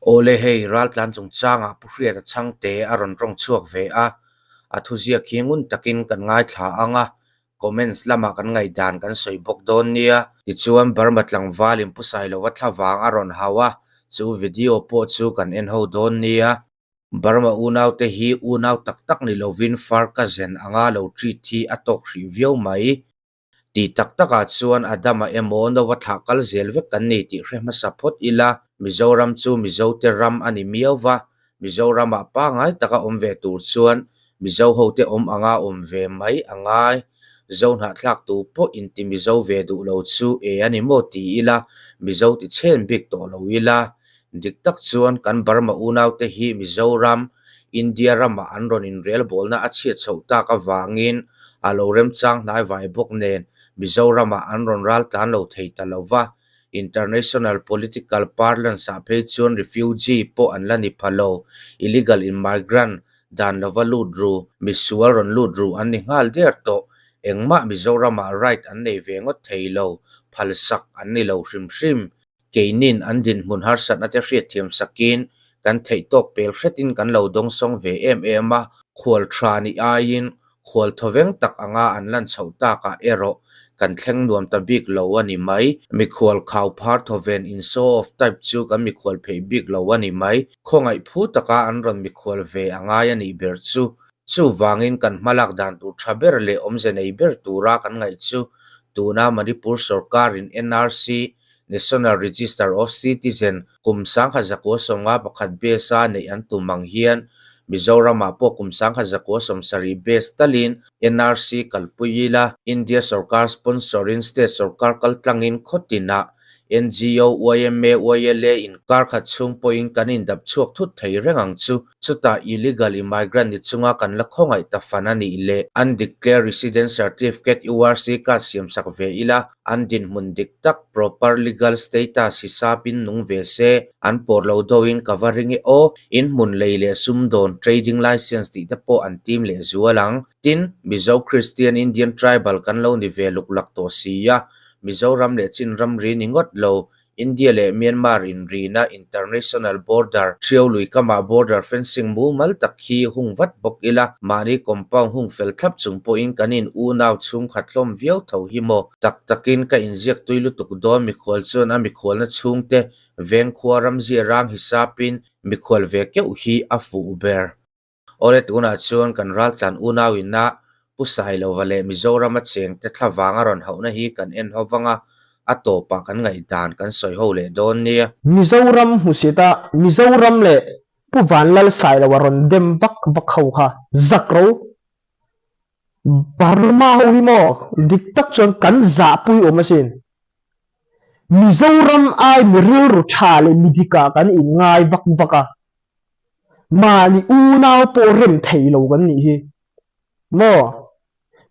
ole hei ral tlan chung changa puhriat a changte aron rong chuak ve a athuzia kingun takin kan ngai thla anga comments lama kan ngai dan kan soibok don nia tichuan barmat lang valim pusai lo wa thlawang aron hawa chu video po chu kan en ho don nia Burma unaw te hi unaw tak ni lovin farka zen anga lo treat thi atok review mai ti taka chuan adama emono wa thakal zelve kan ni ti hrema support ila Mizoram chu mizote ram ani miawa Mizoram pa ngai taka omve tur chuan mizo hote anga omve mai angai zone ha thlak tu po inti mizo ve du lo chu e ani mo ti ila mizo ti chen big to lo ila diktak chuan kan Burma unaw te hi Mizoram India rama anron in real bol na achia chauta ka wangin alorem chang nai vai bok nen Mizoram anron ral tan lo thei talova international political parlance sa phe chuan refugee po anlani phalo illegal immigrant dan lova ludru misual ron ludru ani ngal der to engma Mizoram right an nei vengot theilo phalsak ani lo hrim keinin andin mun harsat na te hriat thiam sakin kan thei tok pel hretin kan lo dong song ve em a khwal thrani ain khwal thoveng tak anga anlan chhauta ka ero kan thleng nuam ta big lo ani mai mi khwal khaw phar thoven in so of type chu kan mi khwal phei big lo ani mai khongai phu taka anron mi khwal ve anga yani ber chu wangin kan malak dan tu thaber le omze nei ber tura kan ngai chu tuna Manipur sarkar in NRC National Register of Citizen kumsang khazako songa pakhat besa nei an tumang hian Mizoram po kumsang khazako somsari bes talin NRC kalpuila India sarkar sponsorin state sarkar kaltlangin khotina NGO YMA YLA in kar khat chung poin kanin dap chuak thut thei rengang chuta illegal immigrant ni chunga kan la khongai ta fanani ile undeclared resident certificate URC ka siam sak ve ila andin mundik tak proper legal status hisapin nung ve se an porlo doin covering o in mun leile sumdon trading license ti ta po an team le zualang tin Mizo Christian Indian tribal kan lo ni ve luklak to siya Mizoram le chinram ri ningot lo India le Myanmar in rina international border triolui kama border fencing mu mal takhi hung vat bok ila mani compound hung fel thap chung po in kanin unaw chung khatlom viau tho himo takin ka injek tuilu tuk don mi khol chon a mi khol na chung te veng khwaram ji rang hisapin mi khol ve ke hi afu ber olet una chon kan ral tlan unaw ina pusai lo vale Mizoram cheng te thlawanga ron hauna hi kan en howanga atopa kan ngai dan kan soi ho le don nia Mizoram husita Mizoram le puwan lal sai la waron dem bak khau kha zakro Burma himo diktak chon kan za pui omasin Mizoram ai miril ru thale midika kan in ngai baka mani unaw po rem thailo kan ni hi mo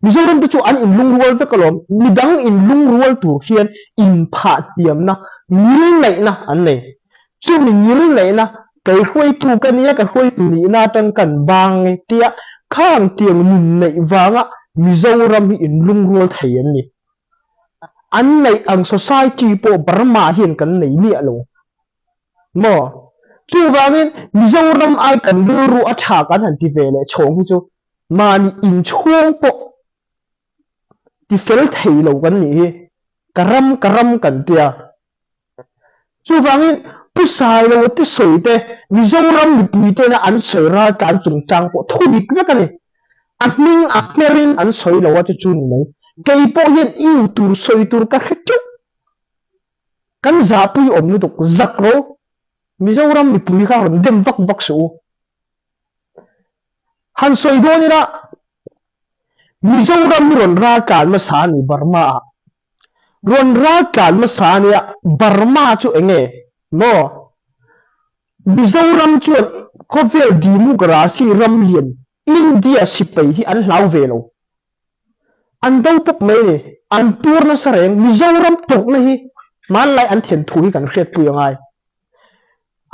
Mizoram tu an in lung rual te kalom midang in lung rual tur hian in pha tiam na nil nei na an nei chu ni nil nei na kai hoi tu kan ya ka hoi tu ni na tan kan bang tia khang tiang nun nei wanga Mizoram in lung rual thaian ni an nei ang society po Burma hian kan nei ni alo mo chu wangin Mizoram ai kan ru a tha kan han ti vele chong chu mani in chuang po ti fel thailo kan ni karam kan tia chu wangin pusai lo ti soite Mizoram ni puite na an soira kan chung chang po thodik na kan ni atning akmerin an soilo wa chu ni mai kei po hian iu tur soi tur ka khechu kan zapui om nu tok zakro Mizoram ni pui ka ron dem bak su han soi do ni na Mizoram ron ra kan ma sa ni Burma ron ra kan ma sa ni Burma chu enge no Mizoram chu khovel democracy ram lien India sipai hi an hlau velo an dau pok mai ni an tur na sareng Mizoram tok na hi man lai an then thui kan hret pu yangai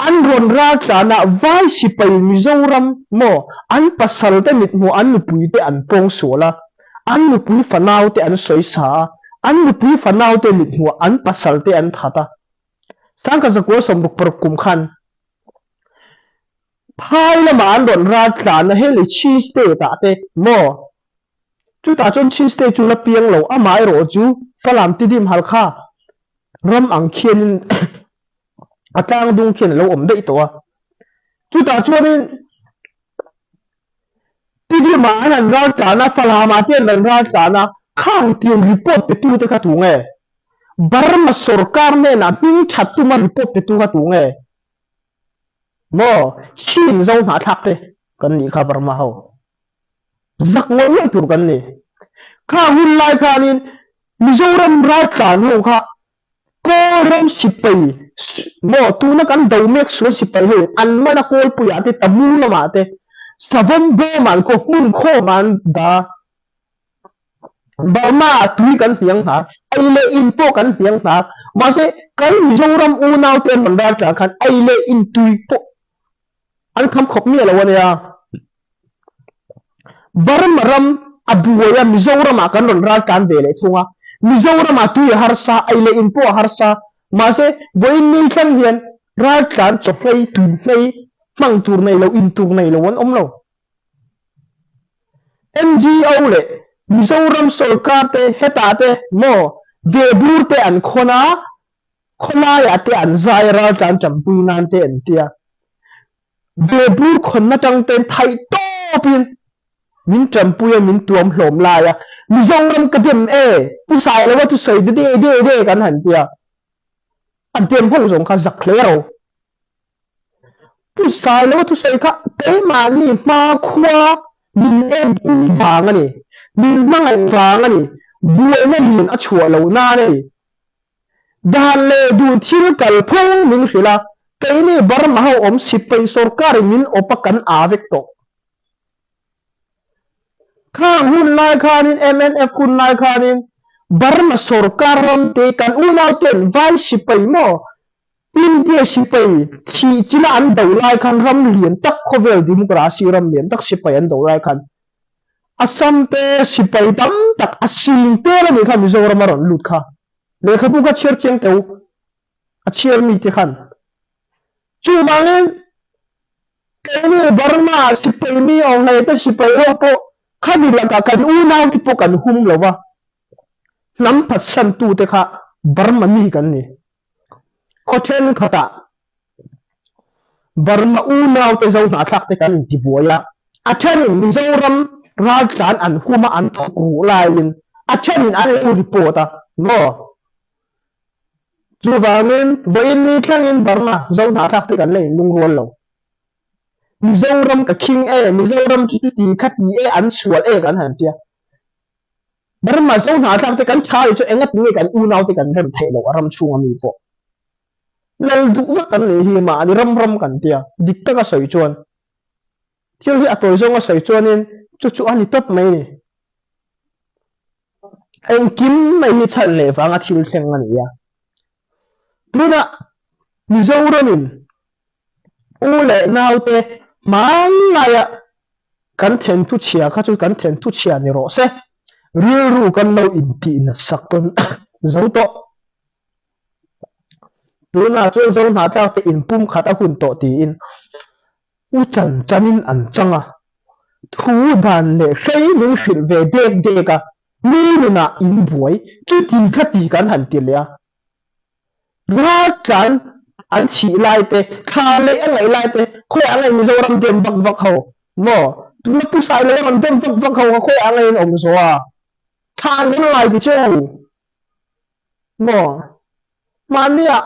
an ron ra kana vai sipai Mizoram mo an pasal te mit mo an pui te an pong sola an pui fanau te an soi sa an pui fanau te mit mo an pasal te an thata sang ka zakwa som buk par kum khan phai là mà anh đồn ra cả nó hết là cheese tê tạ tê mò chú ta chọn cheese tê chú là piang lâu à mai rồi chú cái làm tí điểm hal kha ram ang khiên à tang dung khiên lâu ổn đấy tổ chú ta chọn nên tí điểm mà anh ra cả nó phải làm mà tiền anh ra cả nó khang tiền report để tu tới cái tu nghe Burma Sarkar ne na ping chat tu ma report te tu ka tu nge mo chin zong ha thak te kan ni khabar ma ho zak ngol ne tur kan ni kha hun lai kha nin Mizoram ra cha nu kha ko ram sipai mo tu na kan dau mek so sipai he an ma na kol pu ya te tamu na ma te savam be man ko mun kho man da Burma tui kan tiếng hả ai lệ in po kan tiếng hả mà sẽ kan Mizoram u nào tiền mình ra trả kan ai lệ in tui po anh không khóc nhiều là vậy à Burma ram abuaya Mizoram akan ron ra kan về lệ thua Mizoram tui harsa ai lệ in po harsa mà sẽ với ninh khăn hiền ra kan chọc lây tui lây mang tour này lâu in tour này lâu anh lâu NGO lệ Mizoram Sarkar te heta te mo debur te an khona ya te an zaira chan champui nan te an tia debur khonna chang te thai to pin min champui min tuam hlom la ya Mizoram kadem pu sai la wa tu sei de kan han tia an tem phong jong kha zak lero pu sai la wa tu sei kha te ma ni ma khwa min ba ngani min mangai vanga ni buai na lin a chua lo na nei dan le du thil kal phung min hila kai ni Burma ho om sipai sarkar min opakan avek to khang hun lai khanin MNF kun lai khanin Burma sarkar ram te kan una ten vai sipai mo India sipai chi chila an dau lai khan ram lien tak khovel democracy ram lien tak sipai an dau lai khan Assam te sipai tam tak asim te la ni kha Mizoram ron lut kha le kha bu ka cher cheng teu a cher mi te khan chu mangin ke ni Burma sipai mi ong nei te sipai ho po kha ni la ka kan u naw ti po kan hum lo wa nam phat san tu te kha Burma mi kan ni khothen khata Burma u naw te zo na thak te kan ti buaya a then Mizoram Rajasthan an kuma an thoku lain achanin an report no chubanin boin ni thangin Burma zo na thak te kan le lungrol lo Mizoram ka king Mizoram chu ti khat ni an sual kan han tia Burma zo na thak te kan thai chu engat ni kan u naw te kan rem thai lo ram chunga mi po lal du kan le hi ma ni ram kan tia dikta ka soi chuan thil hi atoi zonga soi chuanin chu ani top mai ni en kim mai ni chan le wanga thil thleng ani ya tuna Mizoramin u le naw te manga ya kan then tu chia kha chu kan then tu chia ni ro se ril ru kan lo in ti na sakton zo to tuna chu zo na ta te in pum khata hun to ti in u chan chanin an changa thu dan le sei nu hil ve de ka ni na in buai chu tin khati kan han ti le ra kan an chi lai te kha le an lai te khoi an lai Mizoram dem bak bak ho mo tu na pu sai le an dem bak bak ho khoi an lai om so a kha ni lai ti chu mo mania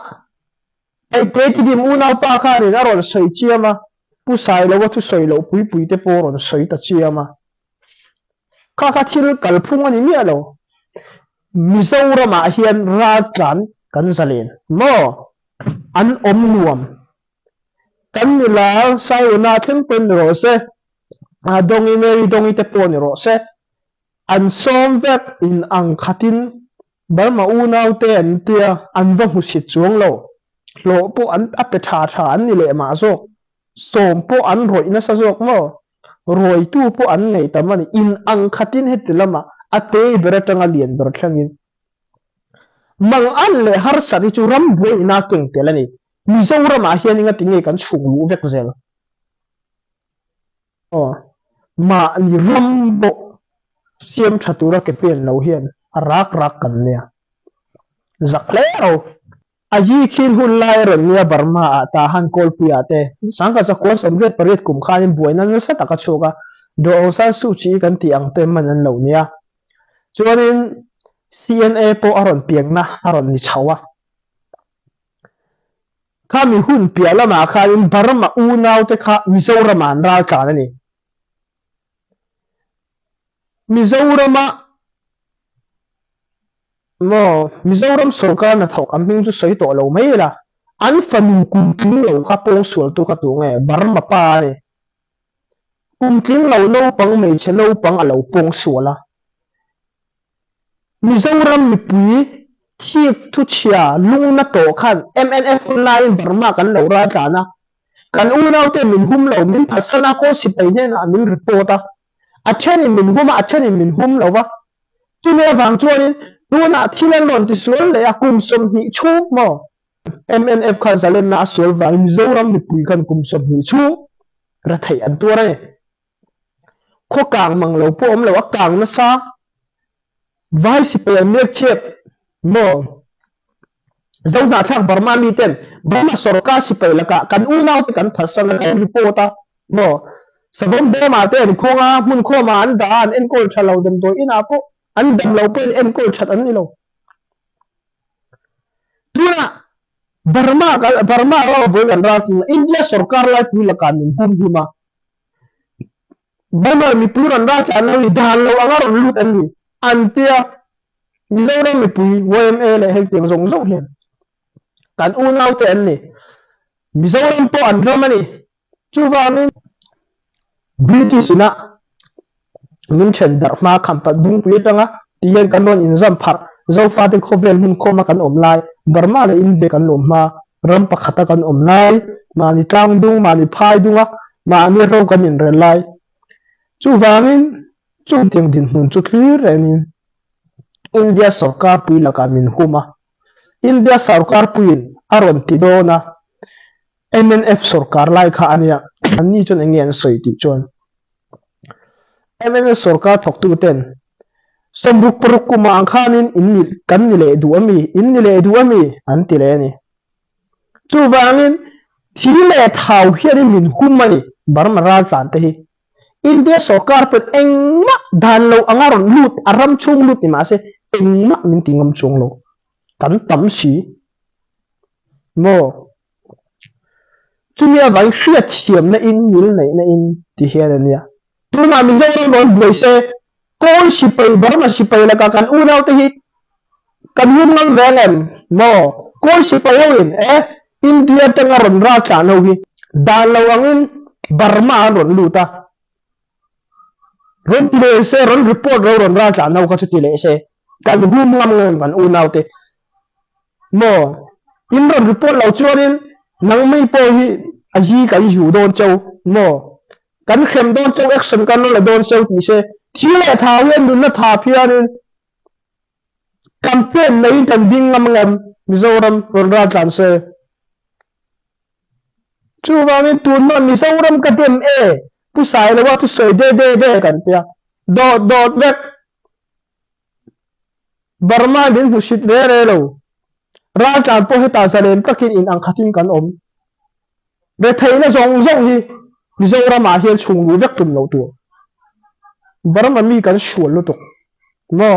ai te ti di mu na pa kha ri na ro sei chiama pu sai lo wa thu sei lo pui te po ron sei ta chiama kha thil kal phung ani mi alo Mizoram a hian ra kan zalen mo an om nuam kan ni la sai na thim pen ro se a dongi meri dongi te po ni ro se an som vek in ang khatin Burma u naw te an tia an va hu si chuang lo po an ape tha an ni le ma zo som po an roi na sa jok mo roi tu po an nei tamani in ang khatin hetilama ate beratanga lien ber thangin mang an le har sari chu ram boi na tung telani Mizoram a hian inga tinge kan chunglu vek zel ma ni rambo siam thatura ke pen lo hian rak rak kan nia zaklero aji khin hun lai ron nia Burma ta han kol pia te sangka sa kon somret parit kum khanin buainan sa taka choka do sa su chi kan ti ang te manan lo nia chuanin CNA po aron piang na aron ni chawa kami hun pia lama khanin Burma unaw te kha Mizoram an ra ka ni Mizoram sarkar na thok aming chu soi to lo mai la an fanu kum king lo kha pong sual tu kha tu nge Burma pa ni kum king lo no pang mai che lo pang a lo pong suala Mizoram mi pui thiek thu chia lung na to khan MNF online Burma kan lo ra ka na kan unaw te min hum lo min phasana ko si pai ne na min report a achen min hum achen min hum lo wa tu ne wang chuanin nuna thilan lon ti sual le a kum som hi chu mo MNF khan zalen na sual wang Mizoram mi pui kan kum som hi chu ra thai an tu re kho kang mang lo po om lo a kang na sa vai si pe mek chep mo zau na thang Burma mi ten Burma sarkar si pe la ka kan unaw te kan phasana kan report a mo sabon be ma te ni khonga mun kho ma an dan en kol thalo dem to ina po an dam lo pe en kol that an ni lo tuna Burma ro bo kan ra ki India sarkar la pi la kan hum huma Burma mi puran ra cha na ni dan lo angar lut an ni antia Mizoram mi pui YMA le hek tiang zong zong hian kan unaw te an ni Mizoram po an ramani chu ba min British na min chen dar ma khampat dung pui tanga tiyan kan non in zam phar zo fa te khovel mun khoma kan om lai Burma le in be kan om ma ram pakhata kan om lai ma ni tlang dung ma ni phai dunga ma ni ro kan in re lai chu ba min chu tiang din hun chu thlir renin India sarkar pui la ka min huma India sarkar pui aron ti do na MNF sarkar lai kha ania ani chon engen soi ti chon MNF sarkar thok tu ten samruk paruk kuma angkhanin inni kan ni le du ami an ti le ni chu bangin thile thau hian min humani Burma ra san te hi India sarkar pet engma dan lo angaron lut aram chung lut ni ma se engma min tingam chung lo kan tam si mo chunia vai hriat thiam na in mil nei na in ti hian ania tuna min jong non bloi se kol si pai Burma si pai la ka kan unaw te hi kan hum ngal velem mo kol si pai in India tanga ron ra cha no hi dan lo angin Burma ron luta ron ti le se ron report ron ra cha no ka ti le se kan hum ngam ngam kan unaw te mo in ron report lo chuanin nang mai po hi aji kan yu don chau mo kan khem don chau action kan la don chau ti se thile tha wen dun na tha phianin campaign nei kan ding ngam ngam Mizoram ron ra chan se chu ba min tun ma Mizoram ka dem pu sai le wa tu soi de kan pia dot vek Burma din hu shit re lo ra chan po heta salen takin in ang khatin kan om be theina zong hi Mizoram a hian chung lu vek tum lo tu Burma mi kan shual lu tu mo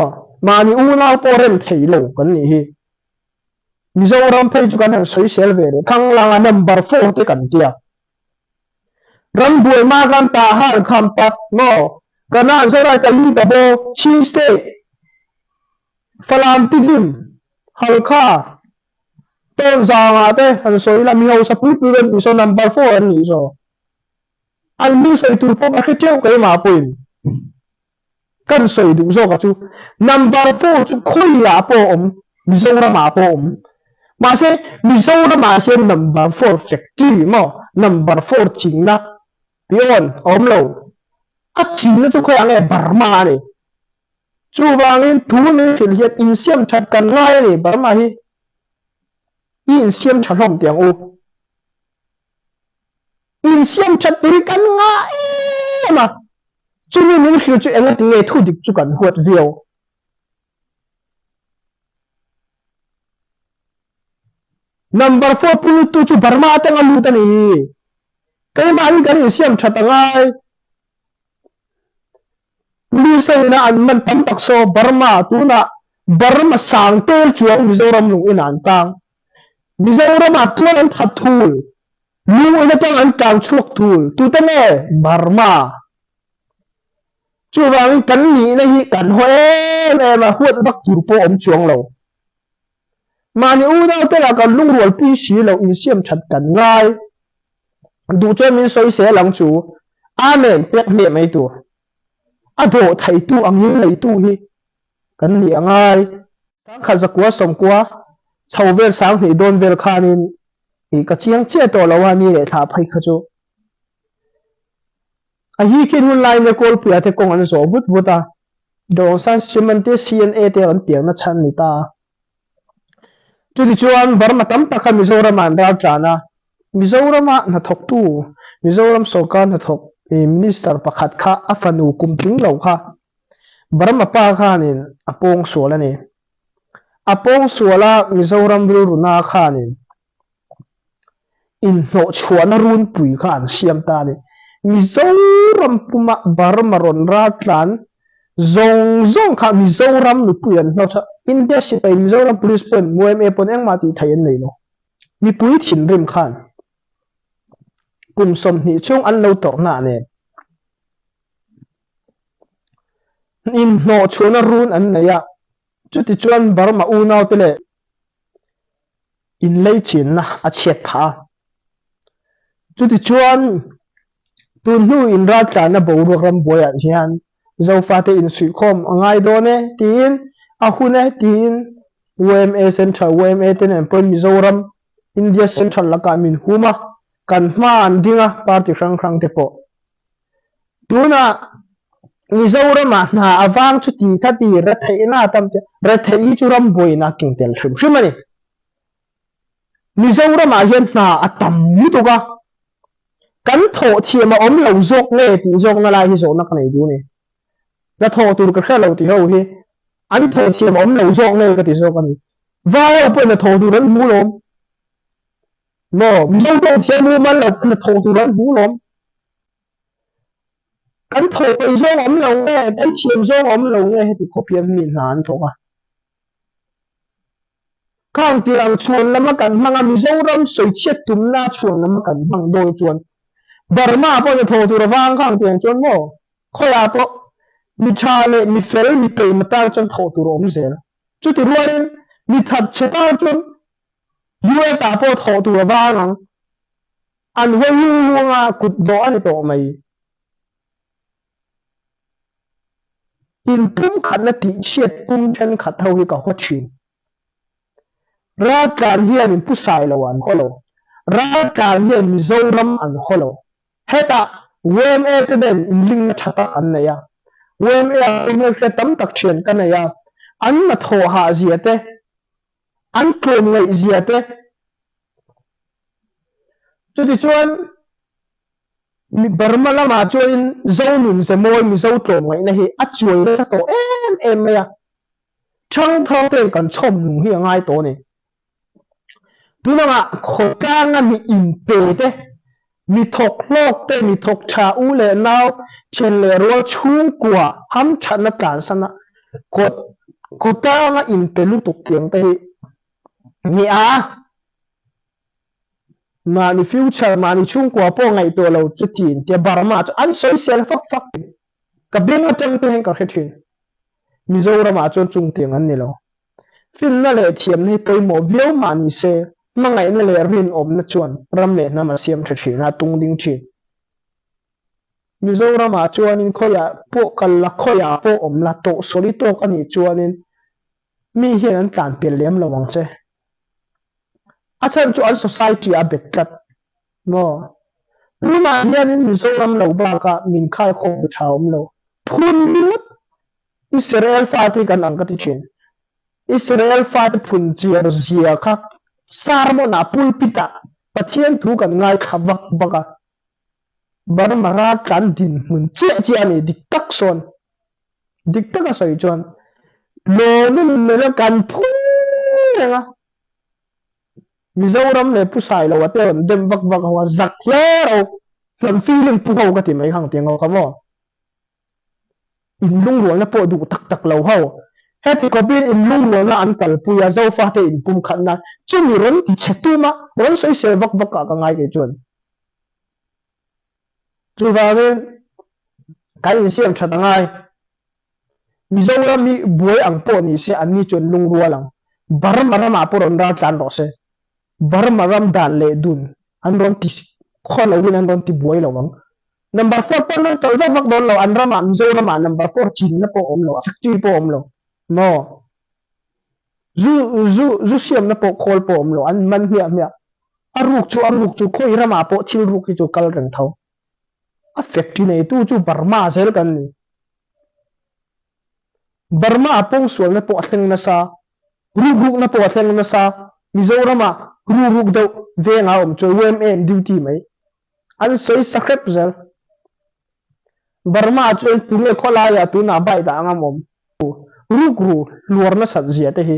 mani una po rem thei lo kan ni hi Mizoram phei chu kan han soi sel ve re thang langa number 4 te kan tia ram buai ma kan ta har kham pat mo kana zora ta li da bo chi ste falam ti dim halkha ton zanga te han soi la mi ho sa pu pu ren so number 4 an ni so an mi soi tu po ka cheu kai ma puin kan soi du zo ka chu number 4 chu khoi la po om Mizoram ma po om ma se Mizoram ma se number 4 factory mo number 4 chingna pion om lo a chingna chu khoi ane Burma ni chu wangin thu ni thil hiat in siam that kan ngai ni Burma hi in siam that hom tiang u in siam that ti kan ngai mà chú mình hiểu chú em tiếng nghe thu địch chú cần huột viêu number 4 pulu tu chú Burma tang alu tani cái mà anh cái xem thật ngay lu say na an man tam tak so Burma tu na Burma sang tel chuang Mizoram lung in an tang Mizoram atuan an that thul lu ina tang an kang chuak thul tu ta ne Burma chú vang kan ni na hi kan hoe ne ma huat bak tur po om chuang lo mà ni u da te la kan lung rual pi si lo in siam that kan ngai du cho min soi se lang chu amen pek me mai tu a do thai tu ang yin lei tu hi kan li angai sang kha zakwa som kwa chau vel sang hi don vel khanin i ka chiang che to lo wa ni le tha phai kha chu a hi kin hun lai ne kol pia te kong an zo but buta do san simante cna te an piang na chan ni ta tu di chuan Burma tam taka Mizoram an ra trana Mizoram na thok tu Mizoram sarkar na thok minister pakhat kha afanu kumting lo kha Burma pa khanin apong suala ni apong suala Mizoram runa khanin in no chuana run pui khan siam ta ni Mizoram puma Burma ron ra tlan zong kha Mizoram nu puyan no cha India si pai Mizoram police pon MOMA pon eng mati thayen nei lo mi pui thin rim khan kum som ni chung an lo tor na ne in no chuna run an ne ya chuti chuan Burma u naw tele in lei chin na a chet pha chuti chuan tun nu in ra tla na bo ro ram boya hian zo fa te in sui khom angai do ne tin a hune tin WMA Central WMA ten en pon Mizoram India Central laka min huma kan man dinga party krang te po tuna Mizoram na awang chuti thati rathai na tam te rathai churam boina king tel shim shimani Mizoram a hian na atam ni to ga kan tho thiama om lo zok le ti zok na lai hi zo na kanai du ne la tho tur ka khalo ti ho hi ani tho thiama om lo zok le ka ti zo kan vai po na tho du ran mu lom no mi zo to thiamu man lo na tho du ran mu lom kan tho pe zo om lo nge kan thiam zo om lo nge ti ko pian min han to ka khang ti ang chuan lama kan hanga Mizoram soi chet tum na chuan lama kan hang doi chuan Burma po na tho tu rawang khang tiang chuan mo khoya po mi chale mi fel mi pe mata chuan tho tu rom zel chu ti ruan mi that cheta chuan US a po tho tu rawang an ho yu nga kut do an to mai in pum khat na ti chet pum chen khat ho hi ka ho chin ra kan hian in pusai lo an holo ra kan hian Mizoram an holo heta WMA te den in ling na thata an na ya WMA in se tam tak chen kan ya an na tho ha ziate an klem ngai ziate chu ti chuan mi Burma lama chuan zonun se moi mi zo tlom ngai na hi a chuai na sa to em ya thang tho te kan chom nu hi ngai to ni tu na ma khokang a mi in pe te mi thok lok te mi thok cha u le naw chen le ro chung kwa ham chan na kan sana ko ta nga in pe lu tuk tiang te mi a ma ni future ma ni chung kwa po ngai to lo chu tin te Burma an soi sel fak ka bing atang te ka khethin Mizoram a chon chung tiang an ni lo fin na le thiam ni poi mo view ma ni se mangai na le rin om na chuan ram le na ma siam thri na tung ding chi Mizoram a chuan in khoya po kal la khoya po om la to soli to kan ni chuan in mi hian an tan pel lem lawang che a chan chu an society a bet kat mo ruma hian in Mizoram lo ba ka min khai kho thaum lo phun minut Israel fati kan ang ka ti chin Israel fat phun chiar zia kha sarmo na pulpita pathian thu kan ngai khavak baka Burma ra tlan din mun che chi ani dik tak a soi chuan lo nun ne la kan phun nga Mizoram le pusai lo ate on dem vak vak hawa zak hlero lam feeling pu ho ka ti mai hang tiang ka mo in lung rual na po du tak tak lo ho heti ko bin in lung rual na an kal pu ya zo fa te in pum khan na chumi ron ti chetu ma ron soi se vak vak ka ngai ke chuan chu ba ve kai in siam that ngai Mizoram mi buai ang po ni se an ni chon lung rual ang Burma ra ma po ron ra tlan ro se Burma ram dan le dun an ron ti kholo win an ron ti buai lo wang number 4 pa nan tol vak don lo an rama Mizoram number 4 chin na po om lo factory po om lo no zu siam na po khol po om lo an man hia aruk chu khoi rama po thil ruk ki chu kal reng thau a factory nei tu chu Burma zel kan ni Burma apong sual na po atheng na sa ruk na po atheng na sa Mizoram ruk do ve nga om chu UMN duty mai an sei sakep zel Burma chu pule khola ya tu na bai da ngam om ruk luar na sat zia te hi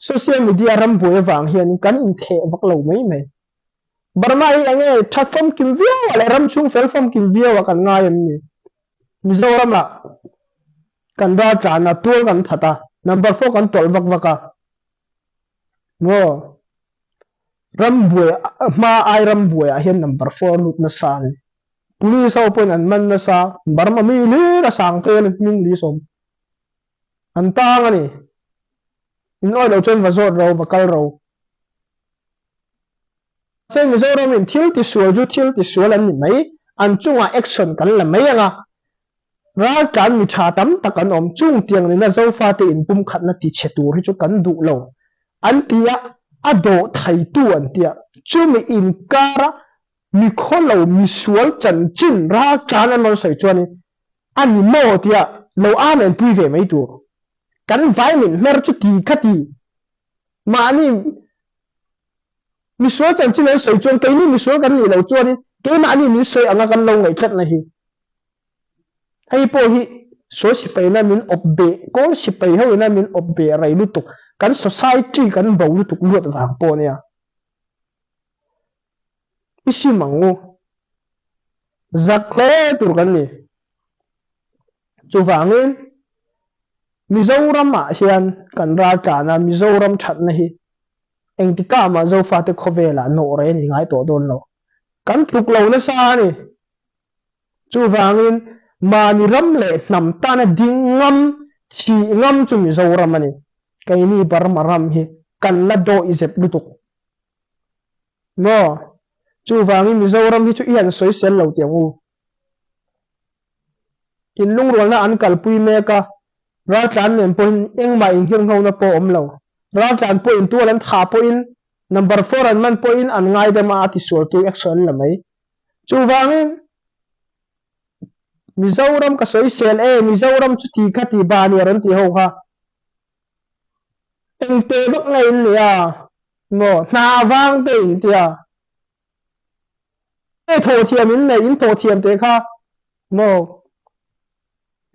social media ram boy wang hian kan in the vak lo mai Burma hi ange platform kim via wala ram chung platform kim via wa kan nga yam ni Mizoram la kan da tra na tul kan thata number 4 kan tol vak vaka no rambuai ma ai rambuai a hian number 4 lut na sa ni police ho pon an man na sa Burma mi le ra sang te ning li som an tang ani in oi lo chen va zot ro bakal ro se Mizoram in thil ti sual an ni mai an chunga action kan la mai anga ra kan mi tha tam takan om chung tiang ni na zo fa te in pum khat na ti chetur hi chu kan du lo an tia ado thai tu an tia chumi in kara mi kholo mi sual chan chin ra kan an mon sai chuani ani mo tia lo an en pui ve mai tu kan vai min mer chu ti khati ma ni mi sual chan chin an sai chuan kai ni mi sual kan ni lo chuani ke ma ni mi sai anga kan lo ngai khat na hi hay po hi so si pai na min obbe ko si pai ho na min obbe rai lu tuk kan society kan bo lu tuk lu ta po nia isi mangu zakle tur kan ni chu wangin Mizoram ma hian kan ra ta na Mizoram that na hi engtika ma zo fa te khovela no re ni ngai to don lo kan tuk lo na sa ni chu wangin mani ram le nam ta na dingam chi ngam chu Mizoram ani kai ni Burma ram hi kan la do izep lutuk no chu wangi Mizoram hi chu ian soi sel lo tiangu in lung rol na an kalpui me ka ra tlan nem pon eng ma in hing ho na po om lo ra tlan po in tu lan tha po in number 4 an man po in an ngai de ma ati sol tu action la mai chu wangi Mizoram ka soi sel Mizoram chu ti khati ba ni ran ti ho ha eng te bak ngai nia no na wang te in tia e tho thiam in nei in tho thiam te kha no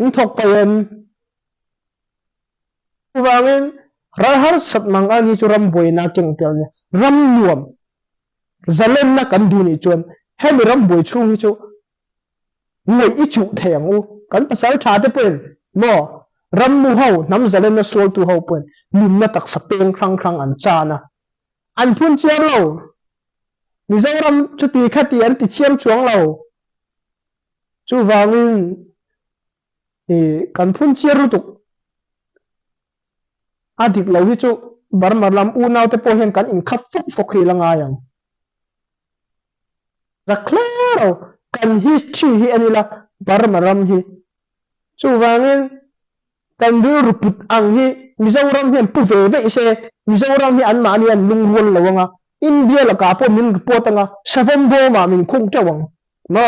in thok pa em wangin ra har sat mang ani chu ram boi na keng tel ne ram nuam zalen na kan du ni chon he mi ram boi chu hi chu ngoi i chu theng u kan pasal tha te pen no ram mu ho nam zalen na sol tu ho pen nim na tak sa peng khang an cha na an phun chiam lo Mizoram chu ti khati an ti chiam chuang lo chu wangin kan phun chiaru tu adik lo hi chu Burma lam u naw te po hen kan in khap fok hi langa yang the claro kan history hi anila Burma ram hi chu wangin kan du ruput ang hi Mizoram hi pu ve ve se Mizoram hi an ma ni an lung wol lo nga India la ka po min report nga seven bo ma min khung chawang no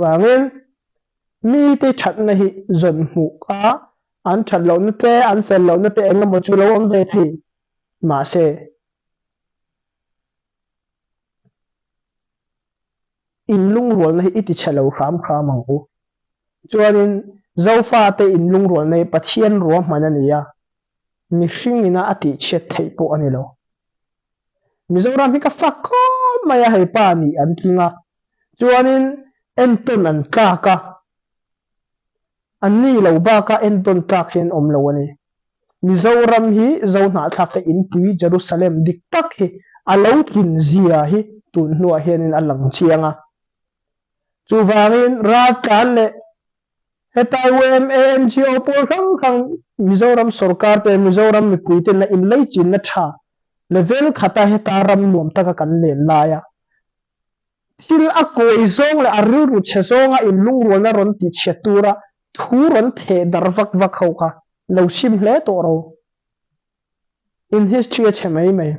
wangin mi te chat na hi zon hu ka an chat lo na te an fel lo na te engam mo chu lo om ve thi ma se in lung rual na hi iti chalo ram khramang u chuanin zofa te in lung rual nei pathian ro manania mi hringina ati chet thei po ani lo Mizoram hi ka fakko maya hei pa ni an kinga chuanin enton an ka an ni lo ba ka enton ka khen om lo ani Mizoram hi zo na thak te in pui Jerusalem dik tak hi alo kin zia hi tun nuwa hianin alang chianga chu wangin ra kan le hetai NGO por khang Mizoram sarkar pe Mizoram mi pui te na in lei chin na tha level khata heta ram nuam taka kan len laya thil a koi zong le aru ru che zonga in lung ro na ron ti chetura thu ron the dar vak ho ka lo sim hle to ro in history che mai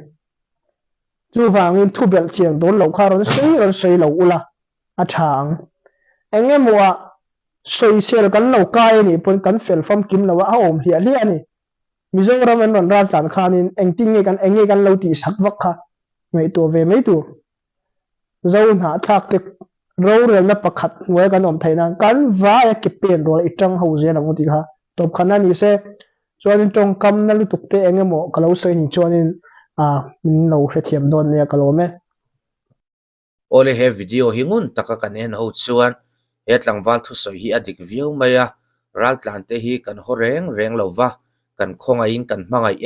chu wangin thu bel chiang don lo kha ron sei lo ula a thang enge muwa sei sel kan lo kai ni pon kan fel fam kim lo a om hi ali ani Mizoram an ron ran tan khanin engting enge kan lo ti sak vak kha mai to ve mai tu zo na thak te ro re na pakhat ngoi kan om thaina kan va ya ke pen ro itang ho je na mu ti kha top khana ni se chuanin tong kam na lu tuk te enge mo kalo sei ni chuanin min no he thiam don ne kalo me ole he video hingun taka kan en ho chuan etlang wal thu soi hi adik view maya ral tlante hi kan ho reng lova kan khonga in kan mangai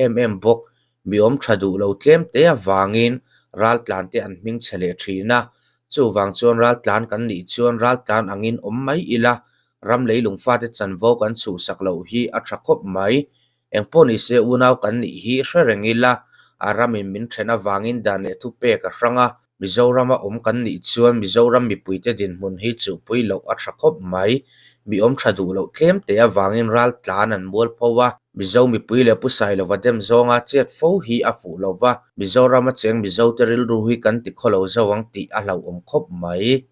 bok miom thadu lo tlem te awangin ral tlante an ming chele thina chu wang chuan ral tlan kan ni chuan ral tlan angin om mai ila ram leilung fa te chanvo kan chu sak lo hi a thakop mai engponi se unaw kan ni hi hrenengila aramin min thena wangin dan le thu pe ka hranga Mizoram om kan ni chuan Mizoram mi puite din mun hi chu pui lo a thakop mai mi om thadu lo tlem te awangin ral tlan an bol phowa Mizo mi pui le pusai lo vadem zonga chet fo hi a fu lova Mizoram a cheng Mizo teril ru hi kan ti kholo zawang ti a lo om khop mai